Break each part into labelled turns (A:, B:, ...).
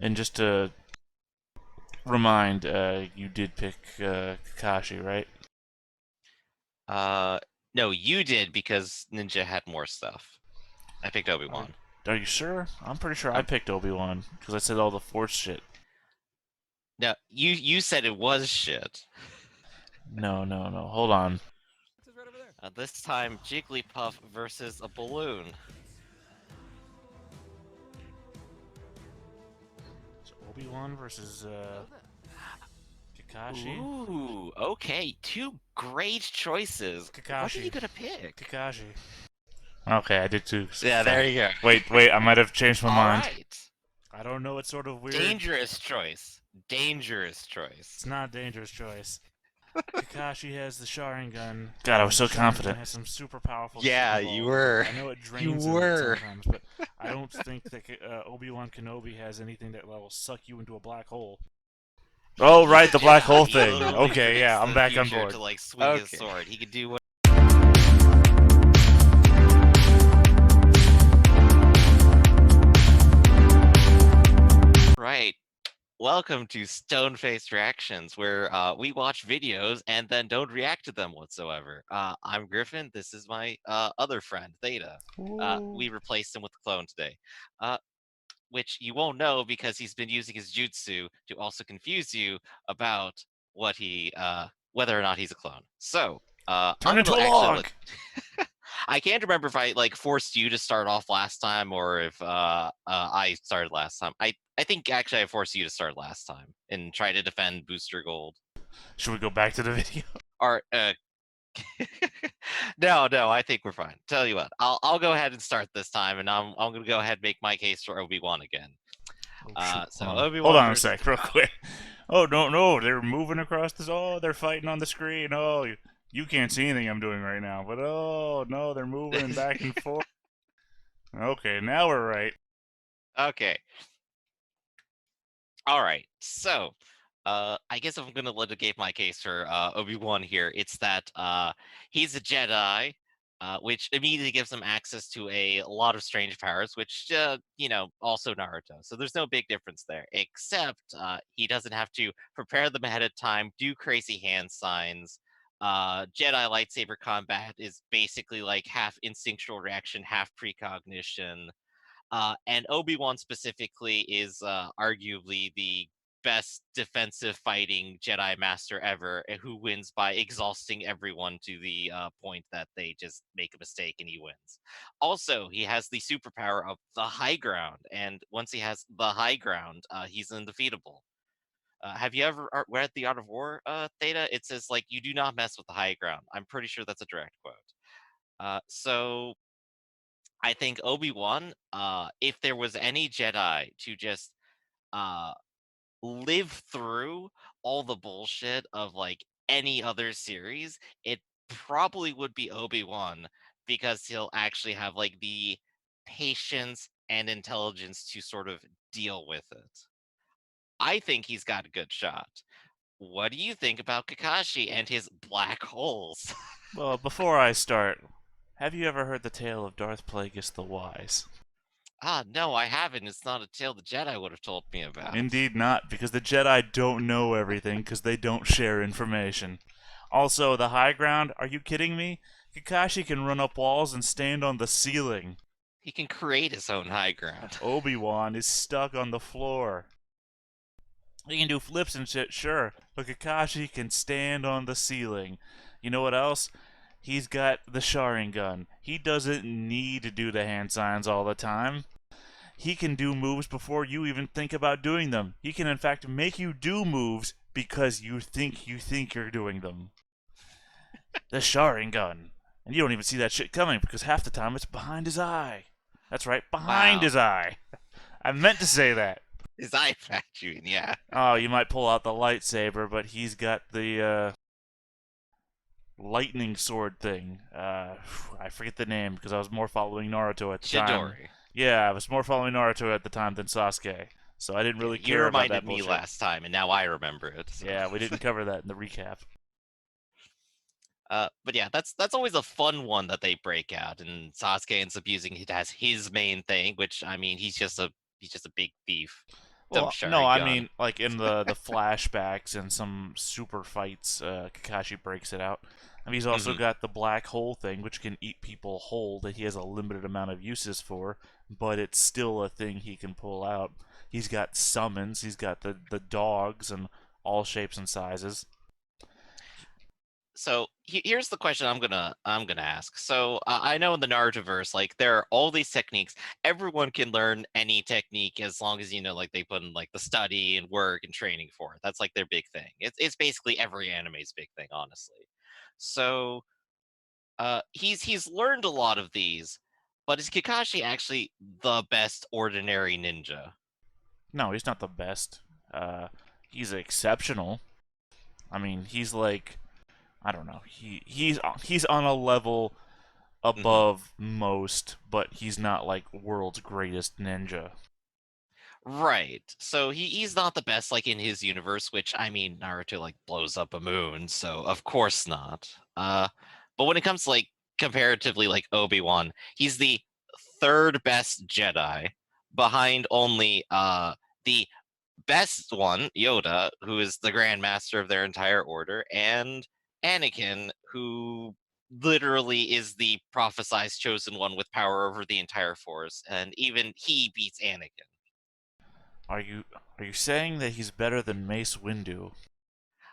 A: And just to remind, you did pick Kakashi, right?
B: Uh, no, you did because Ninja had more stuff. I picked
A: Are,
B: Obi-Wan.
A: are you sure? I'm pretty sure I
B: Um,
A: picked Obi-Wan because I said all the Force shit.
B: no, you said it was shit.
A: No, no, no. Hold on.
B: This time, Jigglypuff versus a balloon.
A: So Obi-Wan versus Kakashi.
B: Ooh, okay, two great choices. What are you
A: Kakashi.
B: gonna pick?
A: Kakashi. Okay, I did too.
B: Yeah, there you go.
A: Wait, I might have changed my
B: All
A: mind.
B: right.
A: I don't know. It's sort of weird.
B: Dangerous choice. Dangerous choice.
A: It's not a dangerous choice. Kakashi has the Sharingan. God, I was so confident. Has some super powerful shit
B: Yeah, you
A: involved with it.
B: were.
A: I know it
B: You
A: drains him
B: were.
A: sometimes, but I don't think that Obi-Wan Kenobi has anything that will suck you into a black hole. Oh,
B: He's
A: right,
B: a
A: the black hole
B: Jedi. He
A: thing.
B: literally
A: Okay,
B: predicts
A: yeah, I'm
B: the
A: back on
B: future
A: board.
B: to like swing his sword. He could do what. Right. Welcome to Stone-Faced Reactions, where we watch videos and then don't react to them whatsoever. I'm Griffin. This is my other friend, Theta. We replaced him with a clone today, which you won't know because he's been using his jutsu to also confuse you about what whether or not he's a clone. So,
A: Turn
B: I'm
A: into
B: gonna
A: a
B: actually
A: log.
B: let. I can't remember if I like forced you to start off last time or if I started last time. I think actually I forced you to start last time and try to defend Booster Gold.
A: Should we go back to the video?
B: Or no, I think we're fine. Tell you what, I'll go ahead and start this time, and I'm gonna go ahead and make my case for Obi-Wan again.
A: Oh shoot!
B: So
A: Hold
B: Obi-Wan
A: on a
B: versus
A: sec, real
B: Kakashi.
A: quick. Oh no, no, they're moving across this. Oh, they're fighting on the screen. Oh, you can't see anything I'm doing right now, but oh no, they're moving back and forth. Okay, now we're right.
B: Okay. All right. So, I guess if I'm gonna litigate my case for Obi-Wan here, it's that he's a Jedi, which immediately gives him access to a lot of strange powers, which also Naruto. So there's no big difference there, except he doesn't have to prepare them ahead of time, do crazy hand signs. Jedi lightsaber combat is basically like half instinctual reaction, half precognition. And Obi-Wan specifically is arguably the best defensive fighting Jedi Master ever, who wins by exhausting everyone to the point that they just make a mistake and he wins. Also, he has the superpower of the high ground, and once he has the high ground, he's undefeatable. Have you ever read The Art of War, Theta? It says, like, you do not mess with the high ground. I'm pretty sure that's a direct quote. So I think Obi-Wan, if there was any Jedi to just uh live through all the bullshit of like any other series, it probably would be Obi-Wan because he'll actually have like the patience and intelligence to sort of deal with it. I think he's got a good shot. What do you think about Kakashi and his black holes?
A: Well, before I start, have you ever heard the tale of Darth Plagueis the Wise?
B: No, I haven't. It's not a tale the Jedi would have told me about.
A: Indeed not, because the Jedi don't know everything because they don't share information. Also, the high ground, are you kidding me? Kakashi can run up walls and stand on the ceiling.
B: He can create his own high ground.
A: Obi-Wan is stuck on the floor. He can do flips and shit, sure, but Kakashi can stand on the ceiling. You know what else? He's got the Sharingan. He doesn't need to do the hand signs all the time. He can do moves before you even think about doing them. He can, in fact, make you do moves because you think you're doing them. The Sharingan. And you don't even see that shit coming because half the time it's behind his eye. That's right, behind
B: Wow.
A: his eye. I meant to say that.
B: His eye patching, yeah.
A: Oh, you might pull out the lightsaber, but he's got the lightning sword thing. I forget the name because I was more following Naruto at the time.
B: Chidori.
A: Yeah, I was more following Naruto at the time than Sasuke, so I didn't
B: Yeah,
A: really
B: you
A: care about that
B: reminded me
A: bullshit.
B: last time, and now I remember it. So.
A: Yeah, we didn't cover that in the recap.
B: But yeah, that's always a fun one that they break out, and Sasuke ends up using it as his main thing, which I mean, he's just a big thief. random
A: Well, no, I
B: Sharingan.
A: mean, like in the flashbacks and some super fights, Kakashi breaks it out. I mean, he's also
B: Hmm.
A: got the black hole thing, which can eat people whole, that he has a limited amount of uses for, but it's still a thing he can pull out. He's got summons, he's got the dogs and all shapes and sizes.
B: So here's the question I'm gonna ask. So I know in the Narutoverse, like there are all these techniques. Everyone can learn any technique as long as like they put in like the study and work and training for it. That's like their big thing. It's basically every anime's big thing, honestly. So he's learned a lot of these, but is Kakashi actually the best ordinary ninja?
A: No, he's not the best. Uh, he's exceptional. I mean, he's like, I don't know. He's on a level
B: Hmm.
A: above most, but he's not like world's greatest ninja.
B: Right. So he's not the best like in his universe, which I mean Naruto like blows up a moon, so of course not. But when it comes to like comparatively like Obi-Wan, he's the third best Jedi behind only the best one, Yoda, who is the Grand Master of their entire order, and Anakin, who literally is the prophesized chosen one with power over the entire Force, and even he beats Anakin.
A: Are you are you saying that he's better than Mace Windu?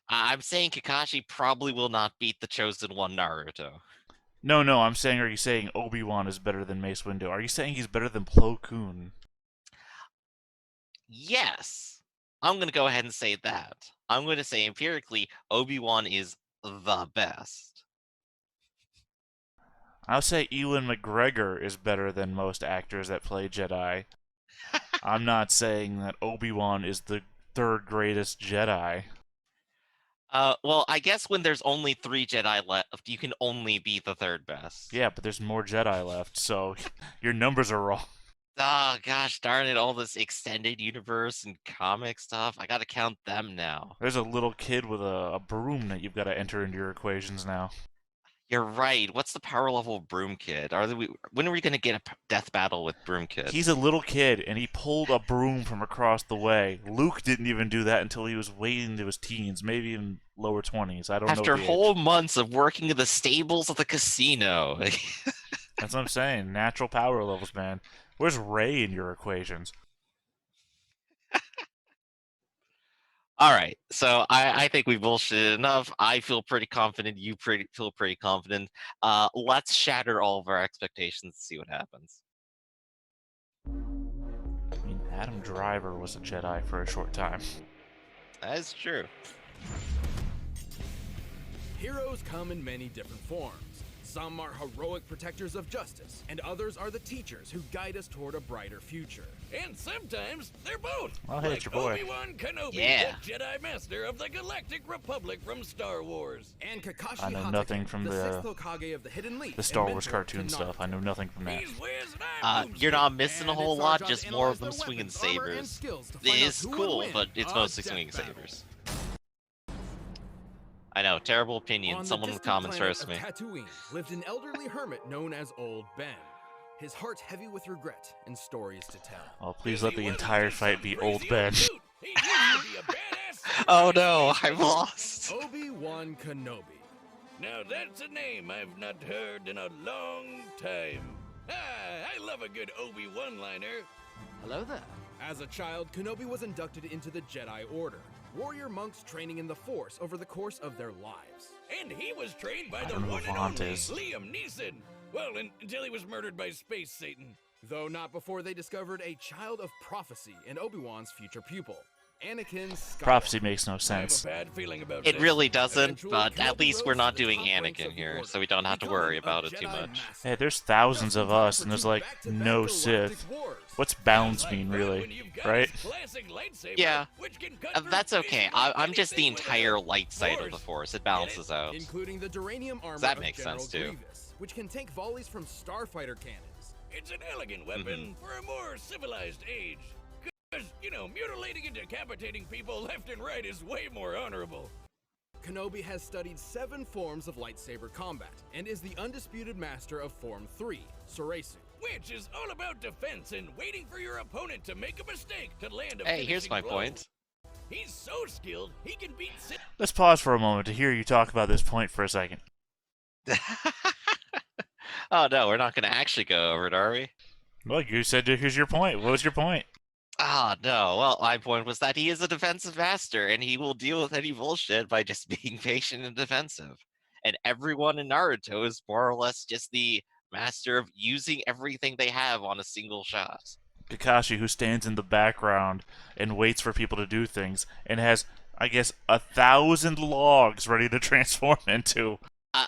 B: I'm saying Kakashi probably will not beat the chosen one, Naruto.
A: No, no, I'm saying are you saying Obi-Wan is better than Mace Windu? Are you saying he's better than Plo Koon?
B: Yes, I'm gonna go ahead and say that. I'm going to say empirically, Obi-Wan is the best.
A: I'll say Ewan McGregor is better than most actors that play Jedi. I'm not saying that Obi-Wan is the third greatest Jedi.
B: Well, I guess when there's only 3 Jedi left, you can only be the third best.
A: Yeah, but there's more Jedi left, so your numbers are wrong.
B: Oh gosh darn it, all this extended universe and comic stuff. I gotta count them now.
A: There's a little kid with a broom that you've got to enter into your equations now.
B: You're right. What's the power level of Broom Kid? When are we gonna get a death battle with Broom Kid?
A: He's a little kid, and he pulled a broom from across the way. Luke didn't even do that until he was way into his teens, maybe even lower 20s. I don't know
B: After
A: the age.
B: whole months of working in the stables of the casino.
A: That's what I'm saying. Natural power levels, man. Where's Ray in your equations?
B: All right, so I think we bullshitted enough. I feel pretty confident. Feel pretty confident. Let's shatter all of our expectations and see what happens.
A: I mean, Adam Driver was a Jedi for a short time.
B: That is true.
C: Heroes come in many different forms. Some are heroic protectors of justice, and others are the teachers who guide us toward a brighter future. And sometimes they're both.
A: Well, hey, it's your boy.
C: Obi-Wan Kenobi,
B: Yeah.
C: the Jedi Master of the Galactic Republic from Star Wars. And Kakashi
A: I know
C: Hatake,
A: nothing from
C: the
A: the
C: sixth Hokage of the Hidden Leaf,
A: The Star
C: and
A: Wars
C: mentor
A: cartoon
C: to
A: stuff. I
C: Naruto.
A: know nothing from that.
C: He's whiz and I'm
B: You're not
C: boomstick,
B: missing a
C: and
B: whole
C: it's our
B: lot.
C: job
B: Just
C: to
B: more of
C: analyze
B: them
C: their
B: swinging
C: weapons, armor, and
B: sabers.
C: skills to
B: It
C: find out
B: is
C: who would
B: cool,
C: win
B: but it's
C: a
B: mostly
C: death
B: swinging
C: battle.
B: sabers. I know, terrible opinion.
C: On
B: Someone
C: the
B: in the
C: distant
B: comments
C: planet
B: roast
C: of
B: me.
C: Tatooine lived an elderly hermit known as Old Ben. His heart heavy with regret and stories to tell.
A: Oh, please let the entire fight be Old Ben.
C: He used to be a badass
B: Oh no, I've lost.
C: Obi-Wan Kenobi. Now that's a name I've not heard in a long time. I love a good Obi-Wan liner. Hello there. As a child, Kenobi was inducted into the Jedi Order, warrior monks training in the Force over the course of their lives. And he was trained by
A: I
C: the
A: don't know
C: one
A: who
C: and
A: Vaunt
C: only
A: is.
C: Liam Neeson. Well, until he was murdered by Space Satan. Though not before they discovered a child of prophecy in Obi-Wan's future pupil, Anakin Skywalker.
A: Prophecy makes no
C: I have
A: sense.
C: a bad feeling about
B: It
C: this.
B: really doesn't,
C: Eventually,
B: but at
C: Kenobi
B: least we're
C: rose
B: not
C: to the
B: doing
C: top ranks
B: Anakin
C: of the
B: here,
C: Order,
B: so we don't have to
C: becoming
B: worry
C: a
B: about it too
C: Jedi
B: much.
C: Master.
A: Hey, there's thousands
C: Just
A: of
C: in time
A: us,
C: for
A: and there's
C: two
A: like
C: back-to-back
A: no
C: galactic
A: Sith.
C: wars.
A: What's bounds
C: Like
A: mean,
C: fun
A: really?
C: when you've got
A: Right?
C: this classic lightsaber,
B: Yeah,
C: which can cut through
B: that's okay.
C: basically
B: I'm just the
C: anything with
B: entire
C: a
B: light side of the
C: force.
B: Force. It
C: Get
B: balances
C: it?
B: out.
C: Including the duranium armor
B: That
C: of
B: makes
C: General
B: sense, too.
C: Grievous, which can take volleys from starfighter cannons. It's an elegant weapon for a more civilized age. Because, mutilating and decapitating people left and right is way more honorable. Kenobi has studied 7 forms of lightsaber combat and is the undisputed master of Form 3, Soresu. which is all about defense and waiting for your opponent to make a mistake to land a
B: Hey, here's
C: finishing
B: my
C: blow.
B: point.
C: He's so skilled, he can beat Sith.
A: Let's pause for a moment to hear you talk about this point for a second.
B: Oh no, we're not going to actually go over it, are we?
A: Well, you said here's your point. What was your point?
B: Ah, no. Well, my point was that he is a defensive master, and he will deal with any bullshit by just being patient and defensive. And everyone in Naruto is more or less just the master of using everything they have on a single shot.
A: Kakashi, who stands in the background and waits for people to do things, and has, I guess, 1,000 logs ready to transform into.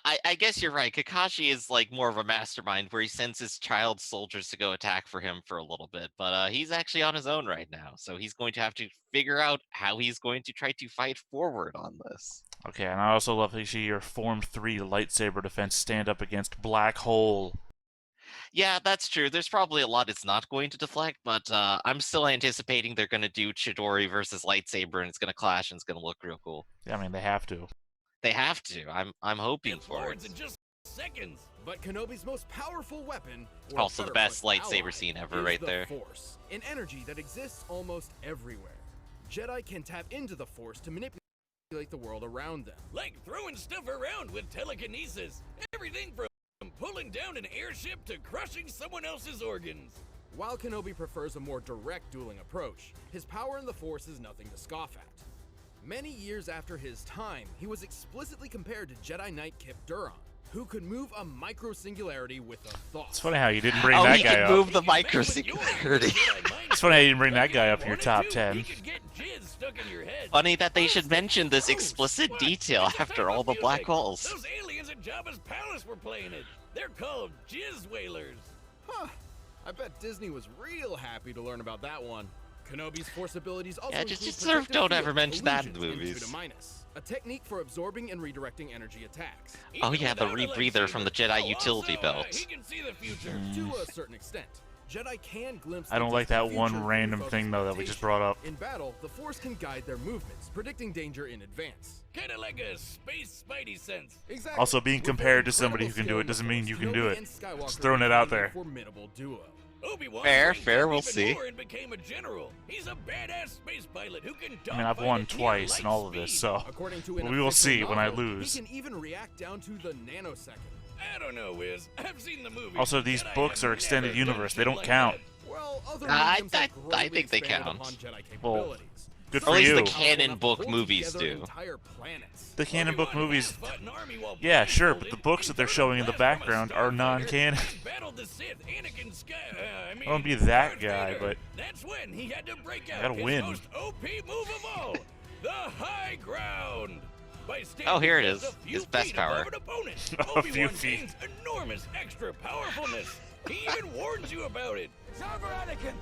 B: I guess you're right. Kakashi is like more of a mastermind where he sends his child soldiers to go attack for him for a little bit, but he's actually on his own right now, so he's going to have to figure out how he's going to try to fight forward on this.
A: Okay, and I also love to see your Form 3 lightsaber defense stand up against Black Hole.
B: Yeah, that's true. There's probably a lot it's not going to deflect, but I'm still anticipating they're going to do Chidori versus lightsaber, and it's going to clash, and it's going to look real cool.
A: Yeah, I mean, they have to.
B: They have to. I'm hoping
C: Sith
B: for
C: lords
B: it.
C: in just seconds.
D: But Kenobi's most powerful weapon, or
B: Also, the
D: better
B: best
D: put,
B: lightsaber
D: ally,
B: scene ever
D: is
B: right
D: the
B: there.
D: Force, an energy that exists almost everywhere. Jedi can tap into the Force to manipulate the world around them.
C: Like throwing stuff around with telekinesis. Everything from pulling down an airship to crushing someone else's organs.
D: While Kenobi prefers a more direct dueling approach, his power in the Force is nothing to scoff at. Many years after his time, he was explicitly compared to Jedi Knight Kip Duron, who could move a micro-singularity with a thought.
A: It's funny how you didn't bring
B: Oh,
A: that
B: he
A: guy
B: can
A: up.
B: move the
C: He can
B: micro
C: mess with yours,
B: singularity.
C: Jedi mind
A: It's funny how you didn't bring
C: trick.
A: that guy
C: If
A: up
C: he
A: in your
C: wanted
A: top
C: to,
A: 10.
C: He could get jizz stuck in your head.
B: Funny that they
C: Oh,
B: should mention this
C: gross.
B: explicit
C: What?
B: detail
C: It's a
B: after
C: type
B: all
C: of
B: the black
C: music.
B: holes.
C: Those aliens at Jabba's palace were playing it. They're called jizz whalers.
D: Huh. I bet Disney was real happy to learn about that one. Kenobi's Force abilities also
B: Yeah,
D: include
B: just sort of
D: protective
B: don't
D: field,
B: ever mention that in the
D: illusions, and
B: movies.
D: Tuda Minus, a technique for absorbing and redirecting energy attacks.
B: Oh
C: Even
B: yeah, the
C: without a
B: rebreather from the
C: lightsaber.
B: Jedi
C: Oh,
B: utility
C: also,
B: belt.
C: he can see the future.
D: To a certain extent, Jedi can glimpse.
A: I don't
D: the
A: like that
D: distant
A: one
D: future
A: random
D: through
A: thing, though, that we
D: focused
A: just brought up.
D: meditation. In battle, the Force can guide their movements, predicting danger in advance.
C: Kind of like a space spidey sense.
D: Exactly.
A: Also, being
D: With
A: compared
D: their
A: to somebody who
D: incredible
A: can do it
D: skill
A: doesn't
D: in the
A: mean you
D: Force,
A: can do
D: Kenobi
A: it.
D: and Skywalker
A: Just throwing it out
D: became a
A: there.
D: formidable duo.
C: Obi-Wan
B: Fair,
C: cranked
B: fair,
C: up
B: we'll
C: even
B: see.
C: more and became a general. He's a badass space pilot who can
A: I mean, I've
C: dogfight
A: won
C: at near
A: twice
C: light
A: in all of this,
C: speed.
A: so
D: According to an
A: we will
D: official
A: see when I
D: novel,
A: lose.
D: He can even react down to the nanosecond.
C: I don't know, Wiz. I've seen the movie.
A: Also, these
C: Jedi
A: books
C: have
A: are extended
C: never done
A: universe. They
C: shit
A: don't
C: like
A: count.
C: that.
D: Well, other
B: I-
D: mediums have
B: I
D: greatly
B: think they
D: expanded
B: count.
D: upon Jedi
A: Well,
D: capabilities.
A: good
D: Some
A: for
B: At least
A: you.
B: the
D: are
B: canon
D: enough to
B: book
D: hold
B: movies
D: together
B: do.
D: entire planets.
A: The canon book
C: Obi-Wan
A: movies,
C: fought an army while
A: yeah, sure, but the
C: blindfolded.
A: books that they're
C: He
A: showing in the
C: learned a blast
A: background
C: from
A: are
C: a
A: non-canon.
C: starfighter and battled the Sith, Anakin
A: I don't be that
C: Darth
A: guy,
C: Vader.
A: but
C: That's when he had to break out
A: gotta
C: his
A: win.
C: most OP move of all, the high ground. By
B: Oh, here it
C: standing
B: is.
C: just a few
B: His best
C: feet
B: power.
C: above an opponent,
A: A few
C: Obi-Wan
A: feet.
C: gains enormous extra powerfulness. He even warns you about it.
E: Time for Anakin.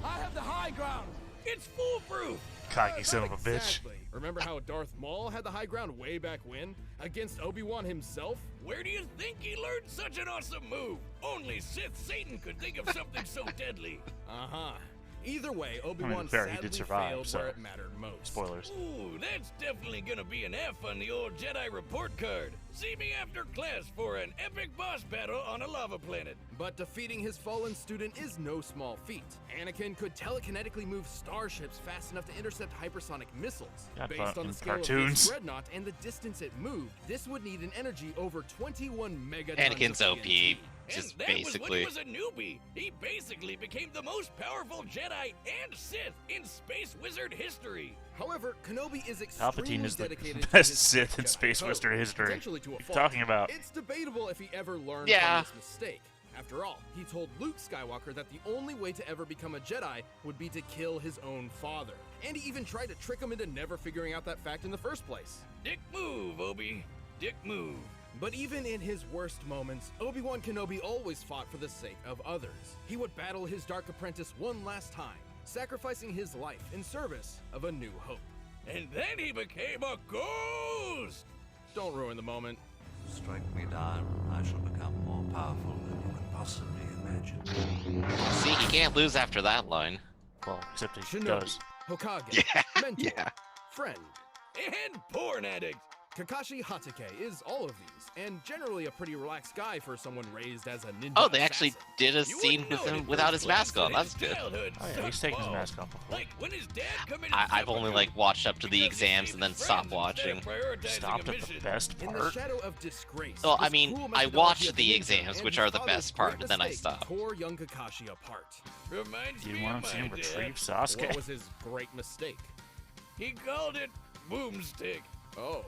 E: I have the high ground.
C: It's foolproof.
A: cocky son of a bitch.
D: Exactly. Remember how Darth Maul had the high ground way back when? Against Obi-Wan himself?
C: Where do you think he learned such an awesome move? Only Sith Satan could think of something so deadly.
D: Uh-huh. Either way, Obi-Wan
A: fair, he
D: sadly
A: did survive,
D: failed
A: so-
D: where it mattered most.
A: Spoilers.
C: Ooh, that's definitely gonna be an F on the old Jedi report card. See me after class for an epic boss battle on a lava planet.
D: But defeating his fallen student is no small feat. Anakin could telekinetically move starships fast enough to intercept hypersonic missiles.
A: Yeah,
D: Based
A: but
D: on
A: in
D: the scale of
A: cartoons.
D: this dreadnought and the distance it moved, this would need an energy over 21 megatons.
B: Anakin's
D: of
B: OP.
D: TNT.
B: Just
C: And that was when
B: basically.
C: he was a newbie. He basically became the most powerful Jedi and Sith in Space Wizard history.
D: However, Kenobi is extremely
A: Palpatine is the
D: dedicated to
A: best
D: his
A: Sith in
D: Jedi
A: Space
D: code,
A: Wizard history.
D: potentially to a
A: What are you
D: fault.
A: talking about?
D: It's debatable if he ever learned
B: Yeah.
D: from this mistake. After all, he told Luke Skywalker that the only way to ever become a Jedi would be to kill his own father. And he even tried to trick him into never figuring out that fact in the first place.
C: Dick move, Obi. Dick move.
D: But even in his worst moments, Obi-Wan Kenobi always fought for the sake of others. He would battle his dark apprentice one last time, sacrificing his life in service of a new hope.
C: And then he became a ghost.
D: Don't ruin the moment.
F: Strike me down, I shall become more powerful than you can possibly imagine.
B: See, he can't lose after that line.
A: Well, except he
D: Shinobi,
A: does.
D: Hokage,
B: Yeah,
D: mentor,
B: yeah.
D: friend.
C: And porn addict.
D: Kakashi Hatake is all of these, and generally a pretty relaxed guy for someone raised as a ninja
B: Oh, they actually
D: assassin.
B: did a
C: You
B: scene
C: wouldn't
B: with
C: know
B: him
C: at
B: without
C: first
B: his mask
C: glance
B: on.
C: that
B: That's
C: his
B: good.
C: childhood
A: Oh yeah, he's taking his mask off before.
C: Like when his dad committed
B: I've only
C: seppuku
B: like watched up to the
C: because he
B: exams
C: saved
B: and then
C: his
B: stopped
C: friends instead
B: watching.
C: of prioritizing
A: Stopped
C: a
A: at the
C: mission.
A: best
D: In the
A: part.
D: shadow of disgrace.
B: Well, I
D: this
B: mean,
D: cruel
B: I
D: methodology
B: watched
D: of
B: the
D: ninja
B: exams,
D: and
B: which
D: his
B: are the
D: father's
B: best part,
D: great
B: and then I
D: mistake
B: stopped.
D: tore young Kakashi apart.
C: Reminds
A: You
C: me
A: want
C: of
A: to see
C: my
A: him
C: dad.
A: retrieve
D: What
A: Sasuke?
D: was his great mistake?
C: He called it boomstick.
D: Oh.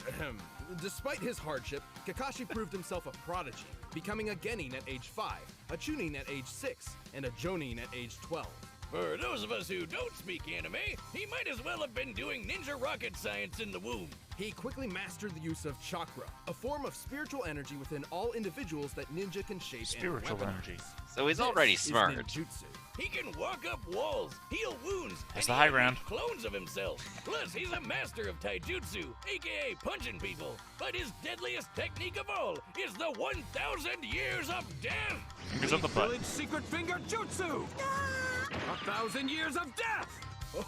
D: Ahem. Despite his hardship, Kakashi proved himself a prodigy, becoming a Genin at age 5, a Chunin at age 6, and a Jonin at age 12.
C: For those of us who don't speak anime, he might as well have been doing ninja rocket science in the womb.
D: He quickly mastered the use of chakra, a form of spiritual energy within all individuals that ninja can shape
A: Spiritual
D: and weaponize.
A: energy.
B: So he's
D: This
B: already
D: is
B: smart.
D: ninjutsu.
C: He can walk up walls, heal wounds,
A: That's
C: and
A: the
C: he
A: high
C: can
A: ground.
C: make clones of himself. Plus, he's a master of taijutsu, aka punching people. But his deadliest technique of all is the 1,000 years of death.
A: Fingers up the butt.
E: Village secret finger jutsu! 1,000 years of death!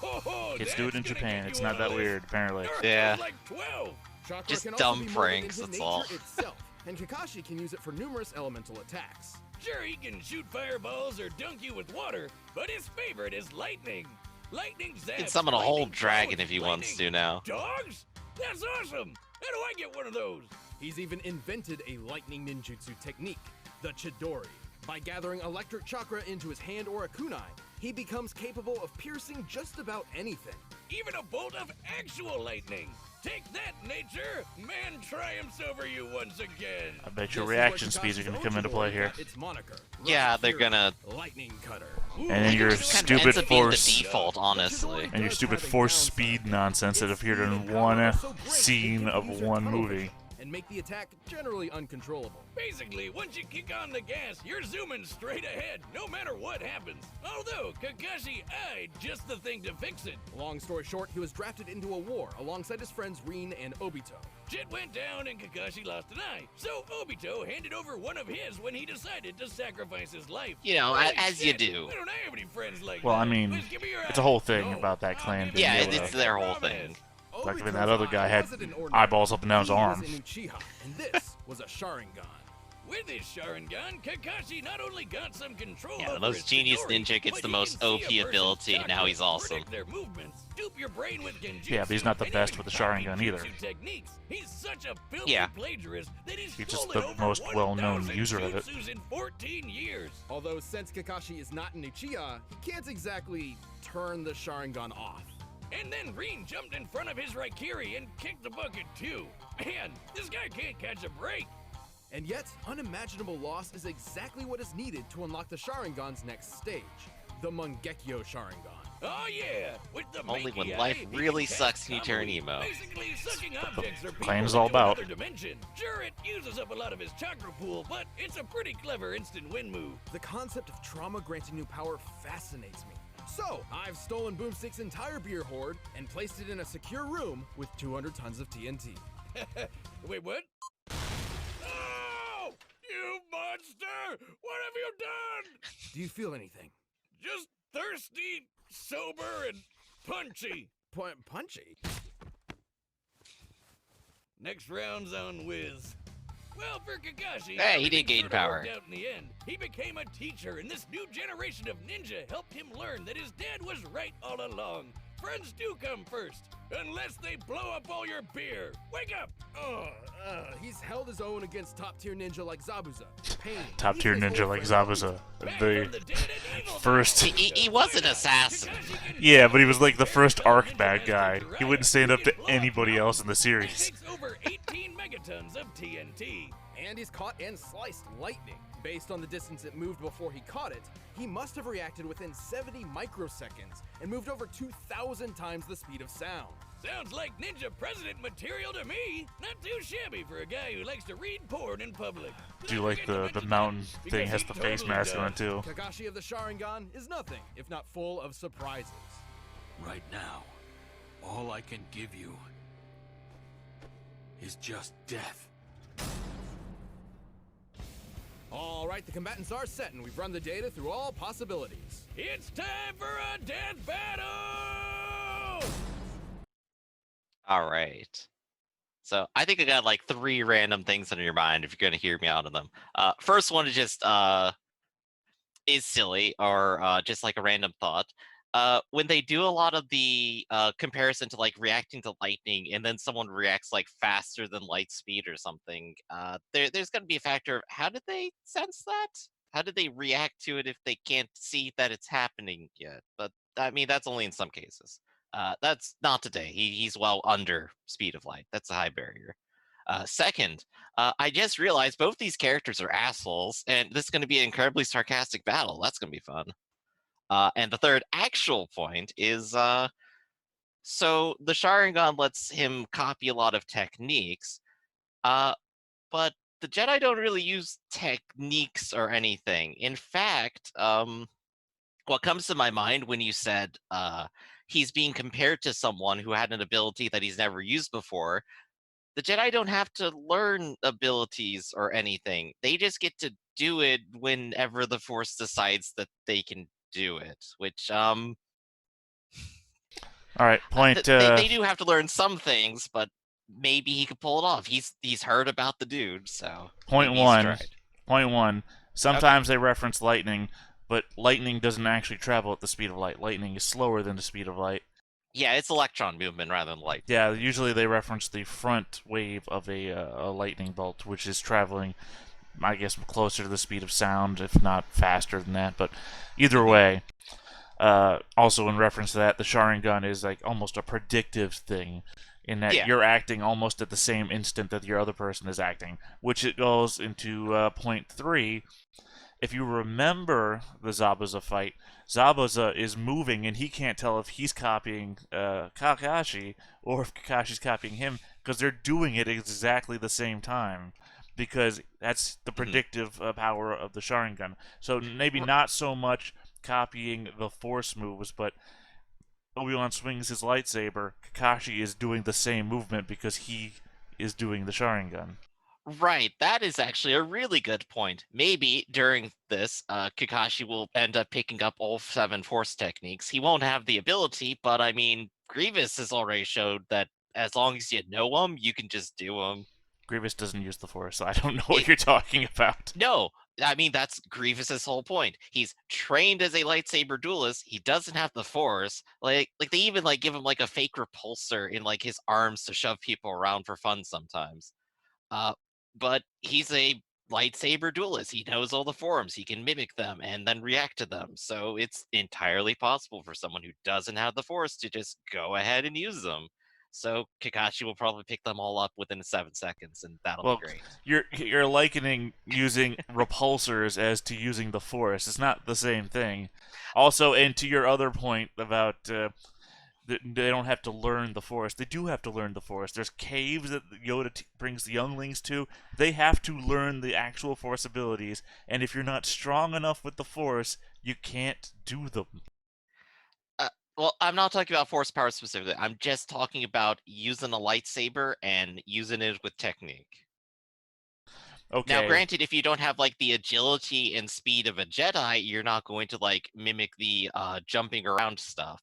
C: Oh,
A: Kids
C: that's
A: do it in
C: gonna
A: Japan.
C: get
A: It's
C: you
A: not
C: on
A: that
C: the
A: weird, apparently.
C: list.
B: Yeah.
C: Naruto's like 12.
D: Chakra
B: Just
D: can also
B: dumb
D: be molded
B: pranks,
D: into
B: that's
D: nature
B: all.
D: itself, and Kakashi can use it for numerous elemental attacks.
C: Sure, he can shoot fireballs or dunk you with water, but his favorite is lightning. Lightning zaps.
B: He can summon a whole
C: lightning
B: dragon
C: throws,
B: if he wants
C: lightning
B: to now.
C: Dogs? That's awesome! How do I get one of those?
D: He's even invented a lightning ninjutsu technique, the Chidori. By gathering electric chakra into his hand or a kunai, he becomes capable of piercing just about anything.
C: Even a bolt of actual lightning. Take that, nature! Man triumphs over you once again.
A: I bet your
D: This is
A: reaction
D: where
A: speeds are
D: Kakashi's
A: going to
D: own
A: come into play
D: Chidori
A: here.
D: got its moniker.
B: Yeah, they're
D: Raikiri,
B: gonna-
D: Lightning Cutter.
C: Ooh,
A: And then your
C: look at
B: Kind of
A: stupid
B: ends up being the
A: force-
B: default, honestly.
A: And your stupid force speed nonsense that appeared in one scene of one movie.
D: And make the attack generally uncontrollable.
C: Basically, once you kick on the gas, you're zooming straight ahead, no matter what happens. Although, Kakashi eyed just the thing to fix it.
D: Long story short, he was drafted into a war alongside his friends Rin and Obito.
C: Shit went down and Kakashi lost an eye. So Obito handed over one of his when he decided to sacrifice his life.
B: You know,
C: Holy
B: as you
C: shit,
B: do.
C: I don't have any friends like
A: Well, I
C: that.
A: mean,
C: Please give me your
A: it's a
C: eye.
A: whole thing
C: No,
A: about that
C: I'll
A: clan
C: give
A: being
B: Yeah,
C: you
A: able
C: your
B: it's
A: to-
C: eye, I
B: their whole
C: promise.
B: thing.
A: Like when
D: Obito's
A: that other
D: eye
A: guy had
D: wasn't an ordinary
A: eyeballs up and down his
D: He was
A: arm.
D: an Uchiha, and this was a Sharingan.
C: With his Sharingan, Kakashi not only got some control
B: Yeah,
C: over
B: the most
C: his
B: genius
C: Chidori,
B: ninja gets
C: but
B: the
C: he
B: most
C: can see a
B: OP
C: person's
B: ability, and now
C: chakra,
B: he's awesome.
C: predict their movements, dupe your brain with genjutsu,
A: Yeah, but he's not the
C: and
A: best
C: even
A: with the
C: copy
A: Sharingan either.
C: jutsu techniques. He's such a filthy
B: Yeah.
C: plagiarist that he's
A: He's just
C: stolen
A: the
C: over
A: most well-known
C: 1,000
A: user of it.
C: jutsus in 14 years.
D: Although since Kakashi is not an Uchiha, he can't exactly turn the Sharingan off.
C: And then Rin jumped in front of his Raikiri and kicked the bucket too. Man, this guy can't catch a break.
D: And yet, unimaginable loss is exactly what is needed to unlock the Sharingan's next stage, the Mangekyo Sharingan.
C: Oh yeah, with the
B: Only when
C: Mankey
B: life
C: Eye, he
B: really
C: can
B: sucks
C: cast
B: and you turn
C: combos,
B: emo.
C: Basically sucking objects or people
A: plan's all
C: into
A: about.
C: another dimension. Sure, it uses up a lot of his chakra pool, but it's a pretty clever instant win move.
D: The concept of trauma granting new power fascinates me. So, I've stolen Boomstick's entire beer hoard and placed it in a secure room with 200 tons of TNT.
C: Wait, what? Oh! You monster! What have you done?
D: Do you feel anything?
C: Just thirsty, sober, and punchy.
D: Punchy?
C: Next round's on Wiz. Well, for Kakashi,
B: Hey, he did gain
C: sorta
B: power.
C: worked out in the end. He became a teacher, and this new generation of ninja helped him learn that his dad was right all along. Friends do come first, unless they blow up all your beer. Wake up!
D: He's held his own against top-tier ninja like Zabuza. Pain.
A: Top tier
D: even his
A: ninja
D: old
A: like
D: friend
A: Zabuza.
C: Back
A: The
C: from the dead and evil
A: first-
C: days.
B: He was an assassin.
C: Kakashi can
A: Yeah, but he was
C: shoot
A: like the
C: very
A: first
C: fellow
A: arc
C: ninja
A: bad
C: master
A: guy.
C: Jiraiya.
A: He wouldn't stand up
C: He
A: to
C: can blow up
A: anybody else in the
C: He
A: series.
C: takes over 18 megatons of TNT.
D: And he's caught and sliced lightning. Based on the distance it moved before he caught it, he must have reacted within 70 microseconds and moved over 2,000 times the speed of sound.
C: Sounds like ninja president material to me. Not too shabby for a guy who likes to read porn in public.
A: Do you
C: Not
A: like
C: forget to
A: the
C: mention
A: mountain
C: that,
A: thing
C: because
A: has
C: he
A: the face
C: totally
A: mask on it
C: does.
A: too?
D: Kakashi of the Sharingan is nothing if not full of surprises.
E: Right now, all I can give you is just death.
D: All right, the combatants are set, and we've run the data through all possibilities.
C: It's time for a death battle!
B: All right. So I think I got like 3 random things on your mind if you're gonna hear me out of them. First one is just is silly or just like a random thought. When they do a lot of the comparison to like reacting to lightning and then someone reacts like faster than light speed or something, there's going to be a factor of how did they sense that? How did they react to it if they can't see that it's happening yet? But I mean, that's only in some cases. That's not today. He's well under speed of light. That's a high barrier. Second, I just realized both these characters are assholes, and this is going to be an incredibly sarcastic battle. That's going to be fun. And the third actual point is so the Sharingan lets him copy a lot of techniques, but the Jedi don't really use techniques or anything. In fact, what comes to my mind when you said he's being compared to someone who had an ability that he's never used before, the Jedi don't have to learn abilities or anything. They just get to do it whenever the Force decides that they can do it, which
A: All right, point.
B: they do have to learn some things, but maybe he could pull it off. He's heard about the dude, so
A: point
B: maybe he's
A: one.
B: tried.
A: Point one. Sometimes they reference lightning, but lightning doesn't actually travel at the speed of light. Lightning is slower than the speed of light.
B: Yeah, it's electron movement rather than light.
A: Yeah, usually they reference the front wave of a lightning bolt, which is traveling, I guess, closer to the speed of sound, if not faster than that. But either way, also in reference to that, the Sharingan is like almost a predictive thing, in that you're acting almost at the same instant that your other person is acting, which it goes into point 3. If you remember the Zabuza fight, Zabuza is moving and he can't tell if he's copying Kakashi or if Kakashi's copying him, because they're doing it at exactly the same time, because that's the predictive power of the Sharingan. So maybe not so much copying the Force moves, but Obi-Wan swings his lightsaber, Kakashi is doing the same movement because he is doing the Sharingan.
B: Right, that is actually a really good point. Maybe during this, Kakashi will end up picking up all 7 Force techniques. He won't have the ability, but I mean, Grievous has already showed that as long as you know them, you can just do them.
A: Grievous doesn't use the Force, so I don't know what you're talking about.
B: No, I mean, that's Grievous's whole point. He's trained as a lightsaber duelist. He doesn't have the Force. Like they even like give him like a fake repulsor in like his arms to shove people around for fun sometimes. But he's a lightsaber duelist. He knows all the forms. He can mimic them and then react to them. So it's entirely possible for someone who doesn't have the Force to just go ahead and use them. So Kakashi will probably pick them all up within 7 seconds, and that'll be great.
A: You're likening using repulsors as to using the Force. It's not the same thing. Also, and to your other point about they don't have to learn the Force. They do have to learn the Force. There's caves that Yoda brings the younglings to. They have to learn the actual Force abilities, and if you're not strong enough with the Force, you can't do them.
B: Well, I'm not talking about Force power specifically. I'm just talking about using a lightsaber and using it with technique.
A: Okay.
B: Now, granted, if you don't have like the agility and speed of a Jedi, you're not going to like mimic the jumping around stuff.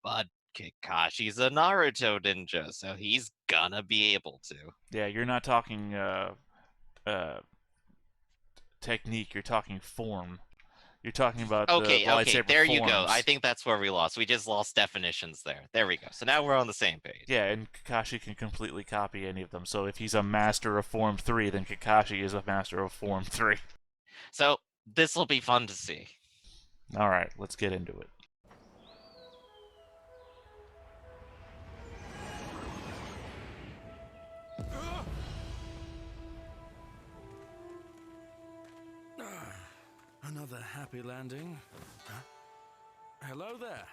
B: But Kakashi's a Naruto ninja, so he's gonna be able to.
A: Yeah, you're not talking technique. You're talking form. You're talking about
B: okay,
A: the lightsaber
B: there
A: forms.
B: you go. I think that's where we lost. We just lost definitions there. There we go. So now we're on the same page.
A: Yeah, and Kakashi can completely copy any of them. So if he's a master of Form 3, then Kakashi is a master of Form 3.
B: So this will be fun to see.
A: All right, let's get into it.
C: Another happy landing. Huh? Hello there.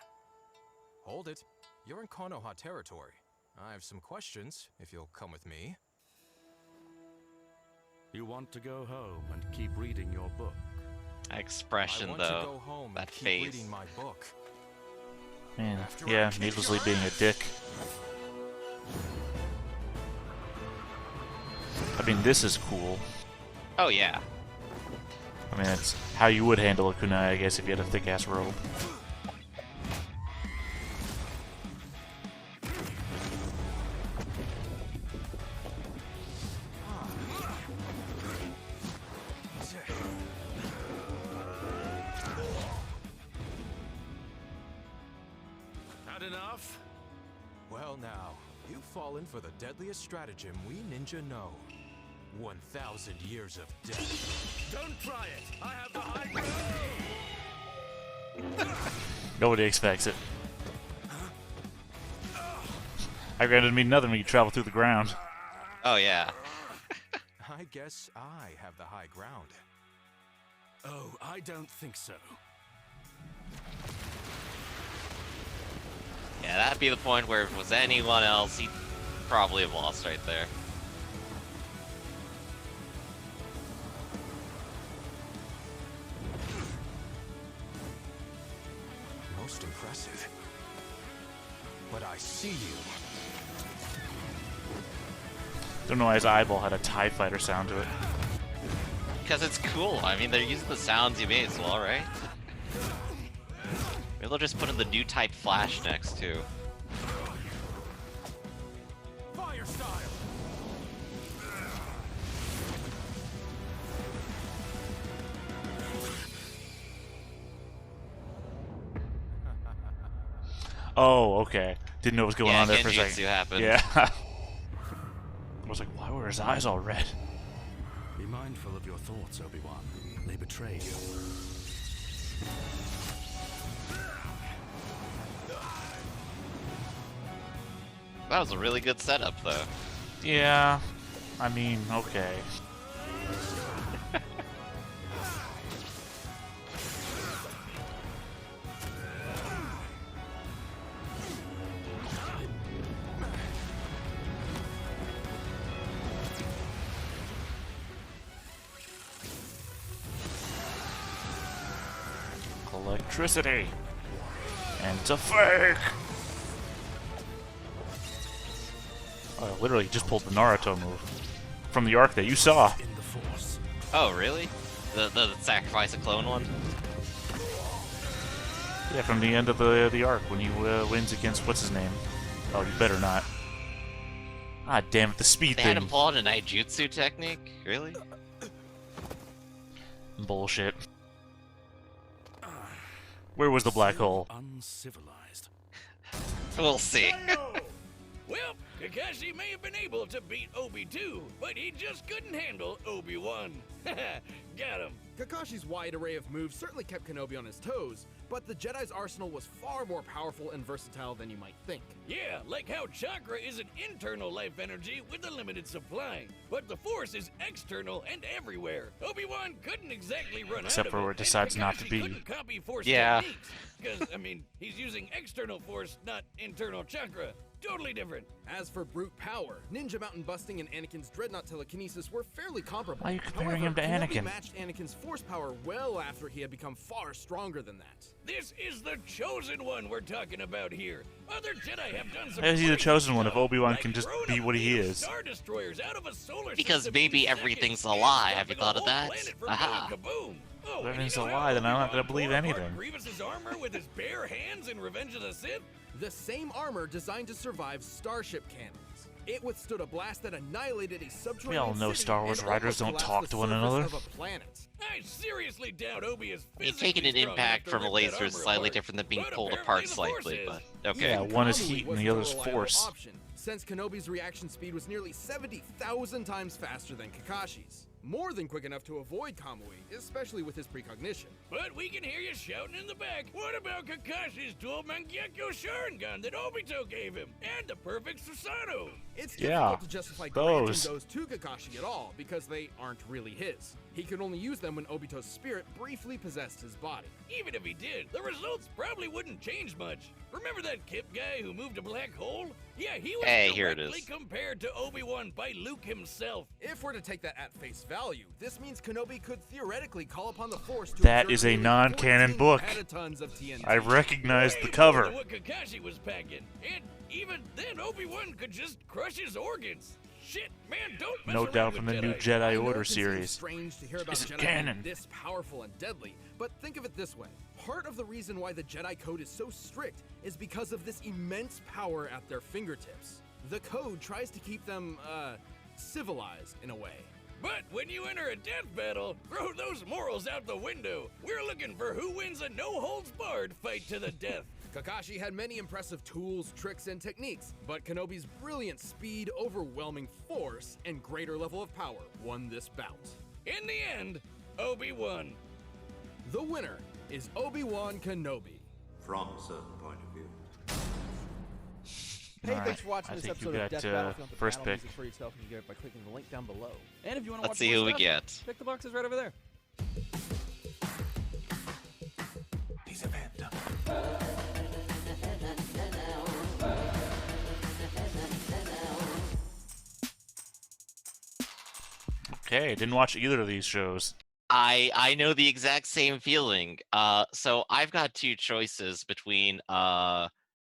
D: Hold it. You're in Konoha territory. I have some questions, if you'll come with me.
C: You want to go home and keep reading your book?
B: Expression,
D: I want
B: though.
D: to go home
B: That
D: and keep
B: face.
D: reading my book.
A: Man,
D: After
A: yeah,
D: I kick
A: needlessly
D: your
A: being a
D: ass.
A: dick. I mean, this is cool.
B: Oh yeah.
A: I mean, it's how you would handle a kunai, I guess, if you had a thick-ass robe.
D: enough. Well now, you've fallen for the deadliest stratagem we ninja know. 1,000 years of death. Don't try it. I have the high ground.
A: Nobody expects it. High ground doesn't mean nothing when you travel through the ground.
B: Oh yeah.
D: I guess I have the high ground. Oh, I don't think so.
B: Yeah, that'd be the point where if it was anyone else, he'd probably have lost right there.
D: Most impressive. But I see you.
A: Don't know why his eyeball had a TIE fighter sound to it.
B: Because it's cool. I mean, they're using the sounds you made as well, right? Maybe they'll just put in the new type flash next, too.
D: Fire style.
A: Oh, okay. Didn't know what was going on there for a
B: Genjutsu
A: second.
B: happened.
A: Yeah. I was like, why were his eyes all red?
F: Be mindful of your thoughts, Obi-Wan. They betray you.
B: That was a really good setup, though.
A: Yeah. I mean, okay. Electricity. And it's a fake. Oh, I literally just pulled the Naruto move from the arc that you saw.
F: In the Force.
B: Oh, really? The sacrifice a clone one?
A: Yeah, from the end of the arc when he wins against what's his name. Oh, you better not. Ah, damn it, the speed
B: They
A: thing.
B: had him pull out a Naijutsu technique? Really?
A: Bullshit. Where was the black hole?
F: Uncivilized.
B: We'll see.
C: Well, Kakashi may have been able to beat Obi too, but he just couldn't handle Obi-Wan. Got him.
D: Kakashi's wide array of moves certainly kept Kenobi on his toes, but the Jedi's arsenal was far more powerful and versatile than you might think.
C: Yeah, like how chakra is an internal life energy with a limited supply, but the Force is external and everywhere. Obi-Wan couldn't exactly run
A: Except
C: out
A: for
C: of
A: where
C: it,
A: it decides
C: and
A: not to
C: Kakashi
A: be.
C: couldn't copy Force
B: Yeah.
C: techniques, because, I mean, he's using external Force, not internal chakra. Totally different.
D: As for brute power, ninja mountain busting and Anakin's dreadnought telekinesis were fairly comparable.
A: Why are you comparing
D: However,
A: him to
D: Kenobi
A: Anakin?
D: matched Anakin's force power well after he had become far stronger than that.
C: This is the chosen one we're talking about here. Other Jedi have done some
A: How is he the
C: crazy
A: chosen one if
C: stuff,
A: Obi-Wan
C: like
A: can just
C: throwing
A: be
C: a
A: what he
C: fleet of
A: is?
C: Star destroyers out of a solar
B: Because
C: system
B: maybe
C: in
B: everything's
C: seconds
B: a lie.
C: and
B: Have you
C: stopping
B: thought of
C: whole
B: that?
C: planet from
B: Aha.
C: going kaboom. Oh,
A: If
C: and
A: everything's
C: you
A: a
C: know
A: lie,
C: how
A: then I'm not
C: Obi-Wan
A: gonna believe
C: tore apart
A: anything.
C: Grievous's armor with his bare hands in Revenge of the Sith?
D: The same armor designed to survive starship cannons. It withstood a blast that annihilated a subterranean
A: We all know
D: city
A: Star Wars
D: and
A: writers
D: almost
A: don't
D: collapsed
A: talk
D: the
A: to one
D: surface
A: another.
D: of a planet.
C: I seriously doubt Obi is
B: I mean,
C: physically
B: taking an
C: strong
B: impact
C: enough
B: from
C: to
B: a
C: rip that
B: laser is
C: armor
B: slightly
C: apart.
B: different than being
C: But
B: pulled
C: apparently
B: apart
C: the Force
B: slightly,
C: is.
B: but okay.
A: Yeah, one is
D: Kamui
A: heat and
D: was
A: the
D: a
A: other's
D: reliable
A: force.
D: option, since Kenobi's reaction speed was nearly 70,000 times faster than Kakashi's. More than quick enough to avoid Kamui, especially with his precognition.
C: But we can hear you shouting in the back. What about Kakashi's dual Mangekyo Sharingan that Obito gave him? And the perfect Susanoo?
D: It's
A: Yeah,
D: difficult to justify
A: those.
D: granting those to Kakashi at all, because they aren't really his. He could only use them when Obito's spirit briefly possessed his body.
C: Even if he did, the results probably wouldn't change much. Remember that Kip guy who moved a black hole? Yeah, he was
B: Hey, here it
C: directly
B: is.
C: compared to Obi-Wan by Luke himself.
D: If we're to take that at face value, this means Kenobi could theoretically call upon the Force to
A: That
D: exert
A: is a
D: nearly
A: non-canon
D: 14
A: book.
D: petatons of TNT.
A: I recognize
C: Way
A: the
C: more
A: cover.
C: than what Kakashi was packing. And even then, Obi-Wan could just crush his organs. Shit, man, don't mess
A: No
C: around
A: doubt
C: with
A: from the
C: Jedi.
A: new
D: I
A: Jedi
D: know
A: Order
D: it can seem
A: series.
D: strange to hear about
A: Is it
D: Jedi
A: canon?
D: being this powerful and deadly, but think of it this way. Part of the reason why the Jedi Code is so strict is because of this immense power at their fingertips. The Code tries to keep them, civilized in a way.
C: But when you enter a death battle, throw those morals out the window. We're looking for who wins a no-holds-barred fight to the death.
D: Kakashi had many impressive tools, tricks, and techniques, but Kenobi's brilliant speed, overwhelming force, and greater level of power won this bout.
C: In the end, Obi won.
D: The winner is Obiwan Kenobi.
F: From a certain point of view.
G: Hey, thanks for watching
A: I
G: this
A: think you
G: episode of
A: got,
G: Death Battle. If you want the
A: first
G: battle
A: pick.
G: music for yourself, you can get it by clicking the link down below. And if you want to
B: Let's
G: watch
B: see
G: more
B: who we
G: stuff,
B: get.
G: pick the boxes right over there.
F: He's a banter.
A: Okay, didn't watch either of these shows.
B: I know the exact same feeling. So I've got two choices between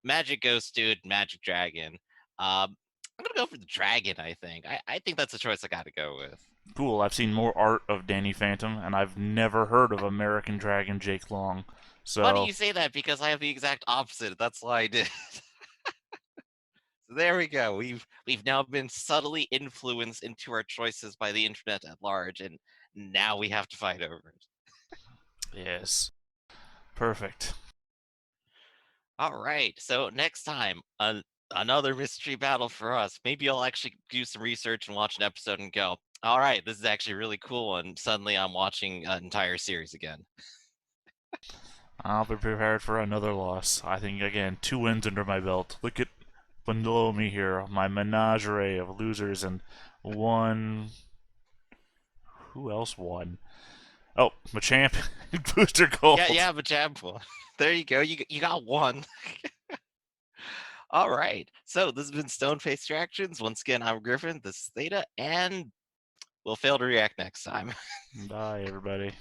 B: Magic Ghost Dude and Magic Dragon. I'm gonna go for the dragon, I think. I think that's a choice I gotta go with.
A: Cool, I've seen more art of Danny Phantom, and I've never heard of American Dragon Jake Long. So
B: Funny you say that because I have the exact opposite. That's why I did. So there we go. We've now been subtly influenced into our choices by the internet at large, and now we have to fight over it.
A: yes. Perfect.
B: All right. So next time, another mystery battle for us. Maybe I'll actually do some research and watch an episode and go, all right, this is actually really cool. And suddenly I'm watching an entire series again.
A: I'll be prepared for another loss. I think, again, 2 wins under my belt. Look at below me here, my menagerie of losers, and one... Who else won? Oh, Machamp, Booster Gold.
B: Yeah, but Jabba. There you go. You got one. All right. So this has been Stone-Faced Reactions. Once again, I'm Griffin. This is Theta, and we'll fail to react next time.
A: Bye, everybody.